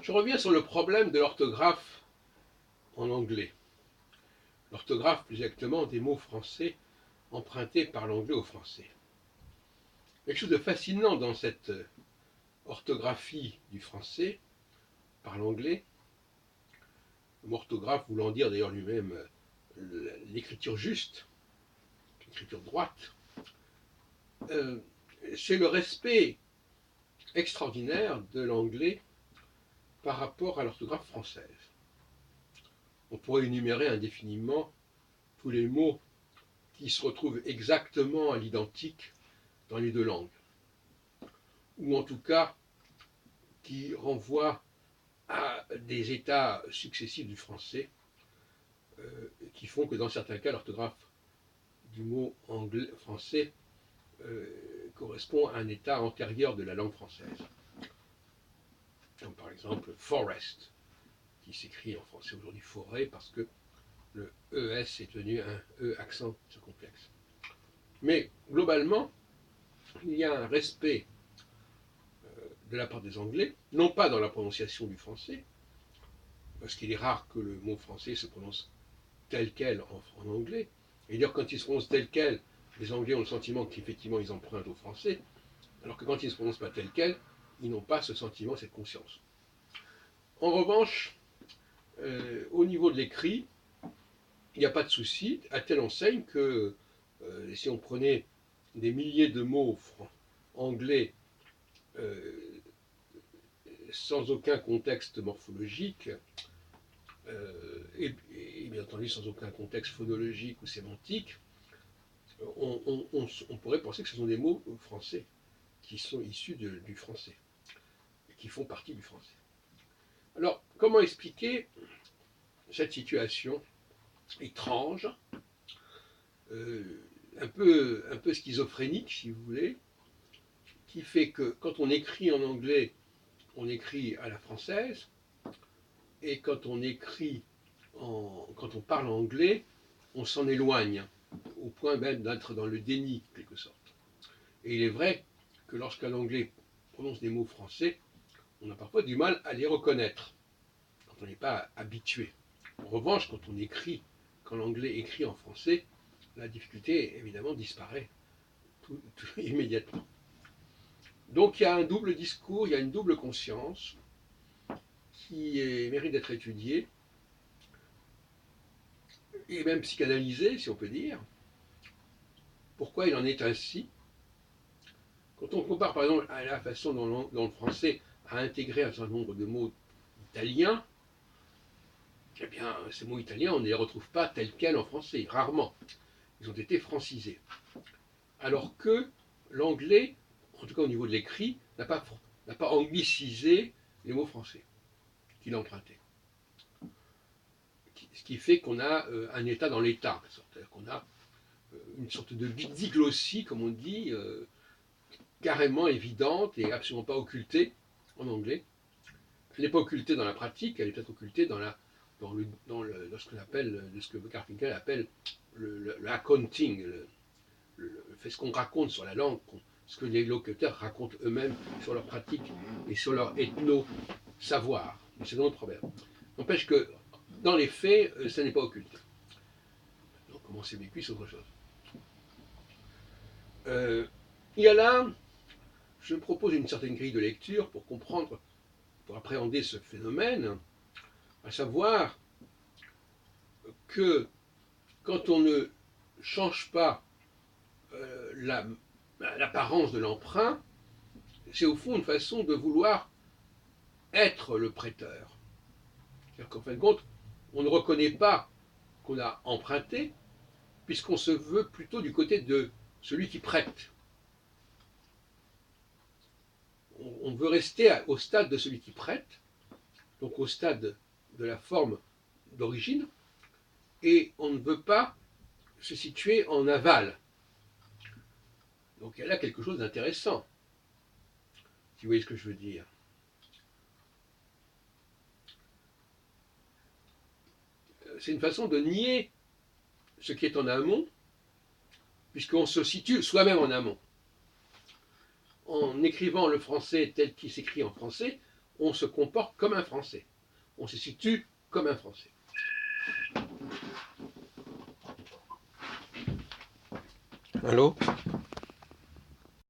Je reviens sur le problème de l'orthographe en anglais. L'orthographe, plus exactement, des mots français empruntés par l'anglais au français. Quelque chose de fascinant dans cette orthographie du français par l'anglais, le mot orthographe voulant dire d'ailleurs lui-même l'écriture juste, l'écriture droite, c'est le respect extraordinaire de l'anglais par rapport à l'orthographe française. On pourrait énumérer indéfiniment tous les mots qui se retrouvent exactement à l'identique dans les deux langues, ou en tout cas qui renvoient à des états successifs du français, qui font que dans certains cas l'orthographe du mot anglais, français correspond à un état antérieur de la langue française. Comme par exemple forest, qui s'écrit en français aujourd'hui forêt parce que le ES est devenu un E accent circonflexe. Mais globalement, il y a un respect de la part des Anglais, non pas dans la prononciation du français, parce qu'il est rare que le mot français se prononce tel quel en anglais, et d'ailleurs quand il se prononce tel quel, les Anglais ont le sentiment qu'effectivement ils empruntent au français, alors que quand ils ne se prononcent pas tel quel, ils n'ont pas ce sentiment, cette conscience. En revanche, au niveau de l'écrit, il n'y a pas de souci, à telle enseigne que si on prenait des milliers de mots anglais sans aucun contexte morphologique, et bien entendu sans aucun contexte phonologique ou sémantique, on pourrait penser que ce sont des mots français qui sont issus du français, et qui font partie du français. Alors, comment expliquer cette situation étrange, un peu schizophrénique, si vous voulez, qui fait que quand on écrit en anglais, on écrit à la française, et quand on parle anglais, on s'en éloigne, au point même d'être dans le déni, en quelque sorte. Et il est vrai que lorsqu'un anglais prononce des mots français, on a parfois du mal à les reconnaître, quand on n'est pas habitué. En revanche, quand l'anglais écrit en français, la difficulté, évidemment, disparaît immédiatement. Donc il y a un double discours, il y a une double conscience qui mérite d'être étudiée, et même psychanalysée, si on peut dire. Pourquoi il en est ainsi? Quand on compare par exemple à la façon dont le français a intégré un certain nombre de mots italiens, eh bien ces mots italiens, on ne les retrouve pas tels quels en français, rarement. Ils ont été francisés. Alors que l'anglais, en tout cas au niveau de l'écrit, n'a pas anglicisé les mots français qu'il a empruntés. Ce qui fait qu'on a un état dans l'état, c'est-à-dire qu'on a une sorte de diglossie, comme on dit, carrément évidente et absolument pas occultée en anglais. Elle n'est pas occultée dans la pratique, elle est peut-être occultée dans ce qu'on appelle, de ce que Garfinkel appelle le accounting, ce qu'on raconte sur la langue, ce que les locuteurs racontent eux-mêmes sur leur pratique et sur leur ethno-savoir. C'est un autre problème. N'empêche que, dans les faits, ça n'est pas occulté. Donc, comment c'est vécu, c'est autre chose. Il y a là, je propose une certaine grille de lecture pour comprendre, pour appréhender ce phénomène, à savoir que quand on ne change pas l'apparence de l'emprunt, c'est au fond une façon de vouloir être le prêteur. C'est-à-dire qu'en fin de compte, on ne reconnaît pas qu'on a emprunté, puisqu'on se veut plutôt du côté de celui qui prête. On veut rester au stade de celui qui prête, donc au stade de la forme d'origine, et on ne veut pas se situer en aval. Donc il y a là quelque chose d'intéressant, si vous voyez ce que je veux dire. C'est une façon de nier ce qui est en amont, puisqu'on se situe soi-même en amont. En écrivant le français tel qu'il s'écrit en français, on se comporte comme un Français. On se situe comme un Français. Allô ?